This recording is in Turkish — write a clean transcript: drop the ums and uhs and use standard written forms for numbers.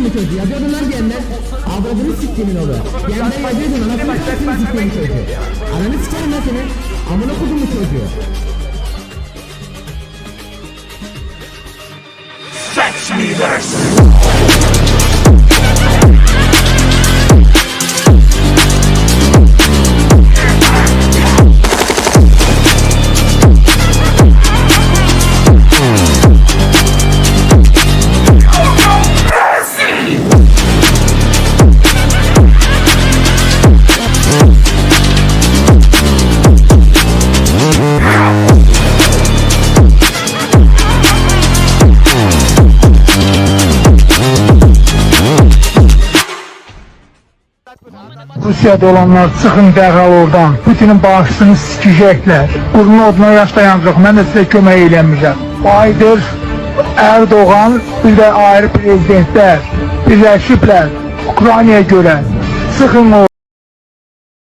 kodum bu çocuğu? Yazıyordun lan diyenler. Avradını siktimin oğlu. Diyenler yazıyordun anasını siktimin siktimin çocuğu. Ananı sikerim lan seni. Amına kodum bu çocuğu. Fetch me this! Rusiyada olanlar çıxın dərhal oradan. Putinin bağışçısını sikəcəklər. Qurunun oduna yaş dayanacaq. Mən də sizə kömək eləməyəcəm. Baydır, Erdoğan, bir də ayrı prezidentlər birləşiblər Ukraynaya görə. Çıxın oradan.